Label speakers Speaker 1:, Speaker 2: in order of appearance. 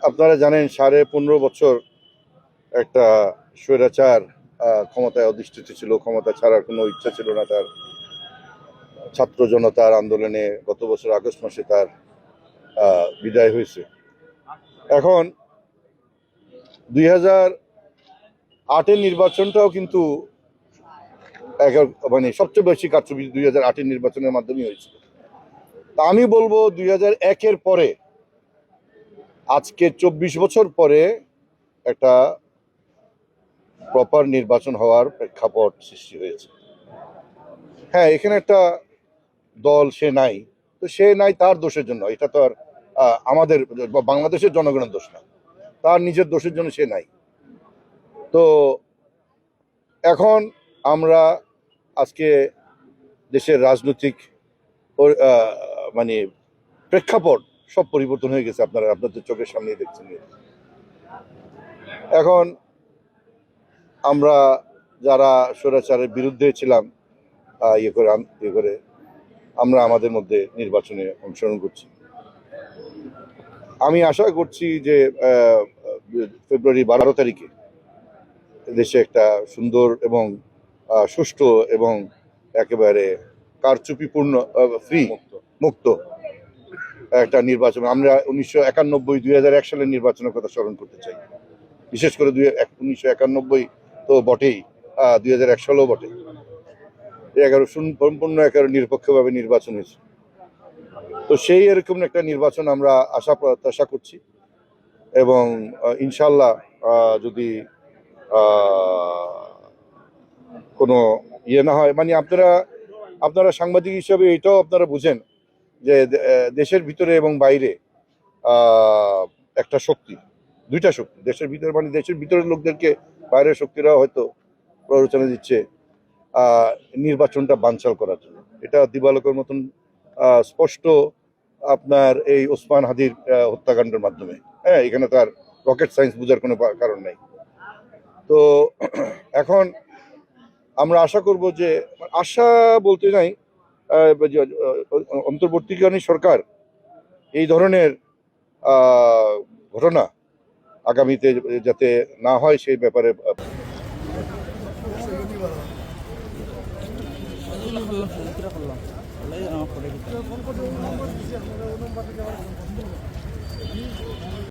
Speaker 1: আপনারা জানেন 15.5 বছর একটা স্বৈরাচার ক্ষমতায় অধিষ্ঠিত ছিল। ক্ষমতা ছাড়ার কোনো ইচ্ছা ছিল না তার। ছাত্র জনতার আন্দোলনে গত বছর আগস্ট মাসে তার বিদায় হয়েছে। এখন 2008-এর নির্বাচনটাও কিন্তু মানে সবচেয়ে বেশি কারচুপি 2008-এর নির্বাচনের মাধ্যমে হয়েছিল। তা আমি বলবো 2001-এর পরে আজকে 24 বছর পরে একটা প্রপার নির্বাচন হওয়ার প্রেক্ষাপট সৃষ্টি হয়েছে। হ্যাঁ, এখানে একটা দল সে নাই, তো সে নাই তার দোষের জন্য, এটা তো আর আমাদের বাংলাদেশের জনগণের দোষ না, তার নিজের দোষের জন্য সে নাই। তো এখন আমরা আজকে দেশের রাজনৈতিক মানে প্রেক্ষাপট সব পরিবর্তন হয়ে গেছে, আপনাদের চোখের সামনেই দেখছেন। এখন আমরা যারা স্বৈরাচারের বিরুদ্ধে ছিলাম ইয়ে করে আমরা আমাদের মধ্যে নির্বাচনে অংশগ্রহণ করছি। আমি আশা করছি যে ফেব্রুয়ারি 12 তারিখে দেশে একটা সুন্দর এবং সুষ্ঠু এবং একেবারে কারচুপিপূর্ণ মুক্ত একটা নির্বাচন। আমরা 1991-2001 সালের নির্বাচনের কথা স্মরণ করতে চাই। বিশেষ করে 1991 তো বটেই, 2001 সালেও বটে। 11 সম্পূর্ণ নিরপেক্ষভাবে নির্বাচন হয়েছে। তো সেই এরকম একটা নির্বাচন আমরা আশা প্রত্যাশা করছি এবং ইনশাল্লাহ যদি কোনো ইয়ে না হয়, মানে আপনারা সাংবাদিক হিসাবে এটাও আপনারা বুঝেন যে দেশের ভিতরে এবং বাইরে একটা শক্তি, দুইটা শক্তি, দেশের ভিতরে মানে দেশের ভিতরের লোকদেরকে বাইরের শক্তিরা হয়তো প্ররোচনা দিচ্ছে নির্বাচনটা বানচাল করার জন্য। এটা দিবালোকের মতন স্পষ্ট আপনার এই ওসমান হাদির হত্যাকাণ্ডের মাধ্যমে। হ্যাঁ, এখানে তার রকেট সায়েন্স বোঝার কোনো কারণ নাই। তো এখন আমরা আশা করব যে, আশা বলতে নাই, অন্তর্বর্তীকালীন সরকার এই ধরনের ঘটনা আগামীতে যাতে না হয় সেই ব্যাপারে